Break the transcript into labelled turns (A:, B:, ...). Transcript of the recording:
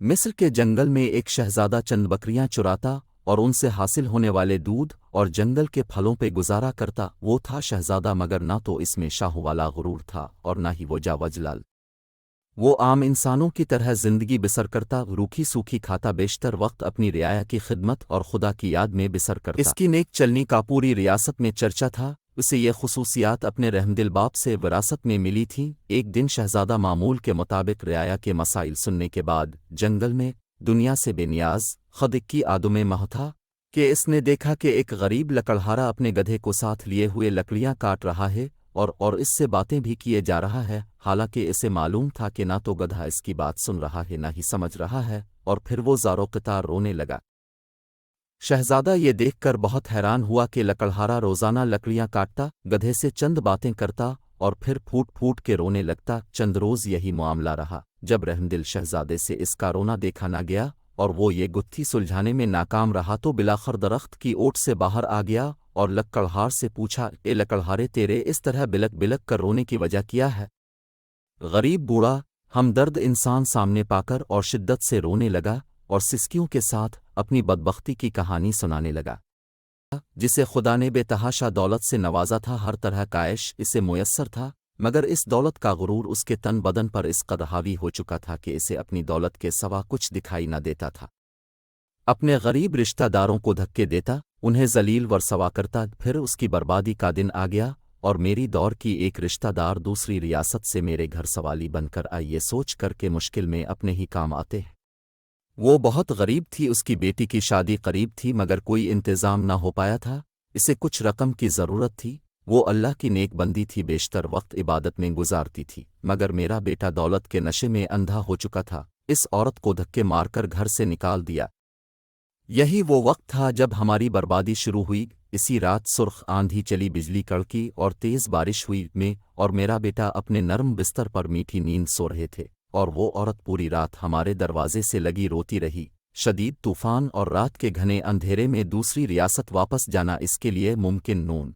A: مصر کے جنگل میں ایک شہزادہ چند بکریاں چراتا اور ان سے حاصل ہونے والے دودھ اور جنگل کے پھلوں پہ گزارا کرتا۔ وہ تھا شہزادہ، مگر نہ تو اس میں شاہ والا غرور تھا اور نہ ہی وہ جاوجلال۔ وہ عام انسانوں کی طرح زندگی بسر کرتا، روکھی سوکھی کھاتا، بیشتر وقت اپنی رعایا کی خدمت اور خدا کی یاد میں بسر کرتا۔ اس کی نیک چلنی کا پوری ریاست میں چرچا تھا۔ اسے یہ خصوصیات اپنے رحمدل باپ سے وراثت میں ملی تھیں۔ ایک دن شہزادہ معمول کے مطابق رعایا کے مسائل سننے کے بعد جنگل میں دنیا سے بے نیاز خود کی آدم مہ تھا کہ اس نے دیکھا کہ ایک غریب لکڑہارا اپنے گدھے کو ساتھ لیے ہوئے لکڑیاں کاٹ رہا ہے اور اس سے باتیں بھی کیے جا رہا ہے، حالانکہ اسے معلوم تھا کہ نہ تو گدھا اس کی بات سن رہا ہے نہ ہی سمجھ رہا ہے، اور پھر وہ زارو قطار رونے لگا۔ شہزادہ یہ دیکھ کر بہت حیران ہوا کہ لکڑہارا روزانہ لکڑیاں کاٹتا، گدھے سے چند باتیں کرتا اور پھر پھوٹ پھوٹ کے رونے لگتا۔ چند روز یہی معاملہ رہا، جب رحمدل شہزادے سے اس کا رونا دیکھا نہ گیا اور وہ یہ گتھی سلجھانے میں ناکام رہا تو بلاخر درخت کی اوٹ سے باہر آ گیا اور لکڑہار سے پوچھا، اے لکڑہارے، تیرے اس طرح بلک بلک کر رونے کی وجہ کیا ہے؟ غریب بوڑھا ہمدرد انسان سامنے پا کر اور شدت سے رونے لگا اور سسکیوں کے ساتھ اپنی بدبختی کی کہانی سنانے لگا۔ جسے خدا نے بے تحاشا دولت سے نوازا تھا، ہر طرح کا عیش اسے میسر تھا، مگر اس دولت کا غرور اس کے تن بدن پر اس قدر حاوی ہو چکا تھا کہ اسے اپنی دولت کے سوا کچھ دکھائی نہ دیتا تھا۔ اپنے غریب رشتہ داروں کو دھکے دیتا، انہیں ذلیل ورسوا کرتا۔ پھر اس کی بربادی کا دن آ گیا اور میری دور کی ایک رشتہ دار دوسری ریاست سے میرے گھر سوالی بن کر آئی، یہ سوچ کر کے مشکل میں اپنے ہی کام آتے ہیں۔ وہ بہت غریب تھی، اس کی بیٹی کی شادی قریب تھی مگر کوئی انتظام نہ ہو پایا تھا، اسے کچھ رقم کی ضرورت تھی۔ وہ اللہ کی نیک بندی تھی، بیشتر وقت عبادت میں گزارتی تھی، مگر میرا بیٹا دولت کے نشے میں اندھا ہو چکا تھا، اس عورت کو دھکے مار کر گھر سے نکال دیا۔ یہی وہ وقت تھا جب ہماری بربادی شروع ہوئی۔ اسی رات سرخ آندھی چلی، بجلی کڑکی اور تیز بارش ہوئی میں اور میرا بیٹا اپنے نرم بستر پر میٹھی نیند سو رہے تھے، اور وہ عورت پوری رات ہمارے دروازے سے لگی روتی رہی۔ شدید طوفان اور رات کے گھنے اندھیرے میں دوسری ریاست واپس جانا اس کے لیے ممکن نون